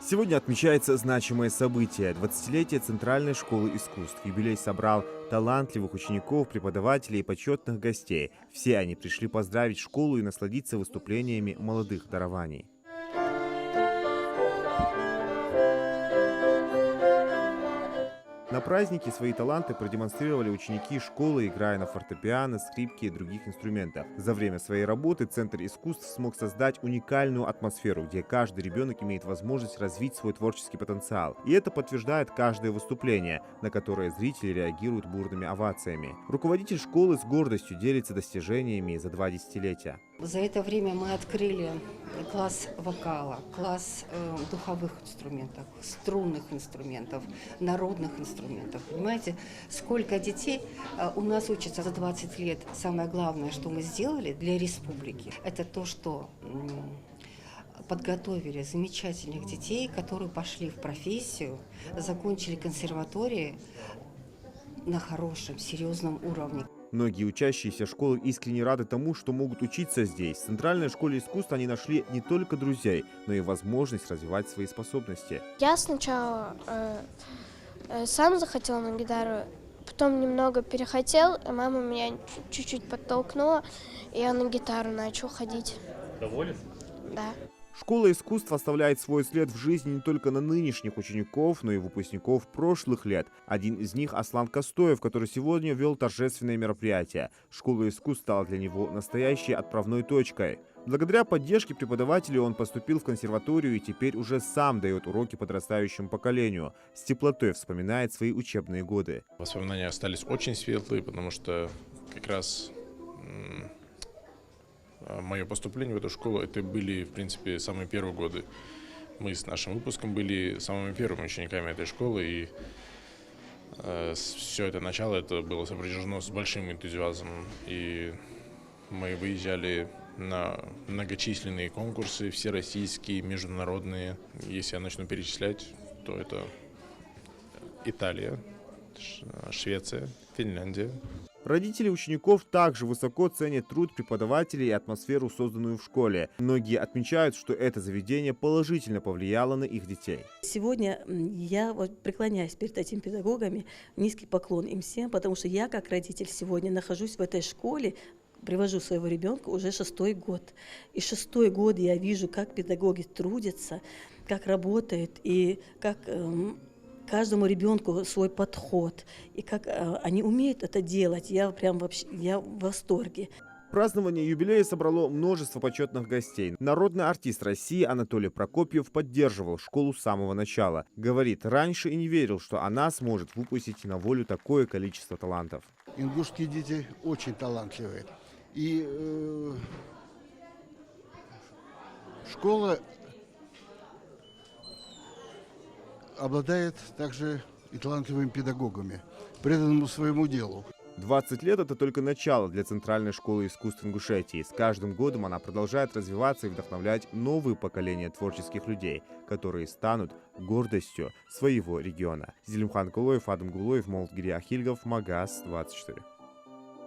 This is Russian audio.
Сегодня отмечается значимое событие – 20-летие Центральной школы искусств. Юбилей собрал талантливых учеников, преподавателей и почетных гостей. Все они пришли поздравить школу и насладиться выступлениями молодых дарований. На празднике свои таланты продемонстрировали ученики школы, играя на фортепиано, скрипке и других инструментах. За время своей работы Центр искусств смог создать уникальную атмосферу, где каждый ребенок имеет возможность развить свой творческий потенциал. И это подтверждает каждое выступление, на которое зрители реагируют бурными овациями. Руководитель школы с гордостью делится достижениями за 2 десятилетия. За это время мы открыли класс вокала, класс духовых инструментов, струнных инструментов, народных инструментов. Понимаете, сколько детей у нас учатся за 20 лет. Самое главное, что мы сделали для республики, это то, что подготовили замечательных детей, которые пошли в профессию, закончили консерватории на хорошем, серьезном уровне. Многие учащиеся школы искренне рады тому, что могут учиться здесь. В Центральной школе искусств они нашли не только друзей, но и возможность развивать свои способности. Я сначала сам захотел на гитару, потом немного перехотел, и мама меня чуть-чуть подтолкнула, и я на гитару начал ходить. Доволен? Да. Школа искусств оставляет свой след в жизни не только на нынешних учеников, но и выпускников прошлых лет. Один из них – Аслан Костоев, который сегодня вел торжественное мероприятие. Школа искусств стала для него настоящей отправной точкой. Благодаря поддержке преподавателей он поступил в консерваторию и теперь уже сам дает уроки подрастающему поколению. С теплотой вспоминает свои учебные годы. Воспоминания остались очень светлые, потому что как раз мое поступление в эту школу, это были, в принципе, самые первые годы. Мы с нашим выпуском были самыми первыми учениками этой школы, и все это начало это было сопряжено с большим энтузиазмом. И мы выезжали на многочисленные конкурсы, всероссийские, международные. Если я начну перечислять, то это Италия, Швеция, Финляндия. Родители учеников также высоко ценят труд преподавателей и атмосферу, созданную в школе. Многие отмечают, что это заведение положительно повлияло на их детей. Сегодня я преклоняюсь перед этими педагогами, низкий поклон им всем, потому что я, как родитель, сегодня нахожусь в этой школе, привожу своего ребенка уже 6-й год. И 6-й год я вижу, как педагоги трудятся, как работают и как каждому ребенку свой подход, и как они умеют это делать, я в восторге. Празднование юбилея собрало множество почетных гостей. Народный артист России Анатолий Прокопьев поддерживал школу с самого начала. Говорит, раньше и не верил, что она сможет выпустить на волю такое количество талантов. Ингушские дети очень талантливые. И школа обладает также и талантливыми педагогами, преданными своему делу. 20 лет – это только начало для Центральной школы искусств Ингушетии. С каждым годом она продолжает развиваться и вдохновлять новые поколения творческих людей, которые станут гордостью своего региона. Зелимхан Кулоев, Адам Гулоев, Молдгири Ахильгов, Магас, 24.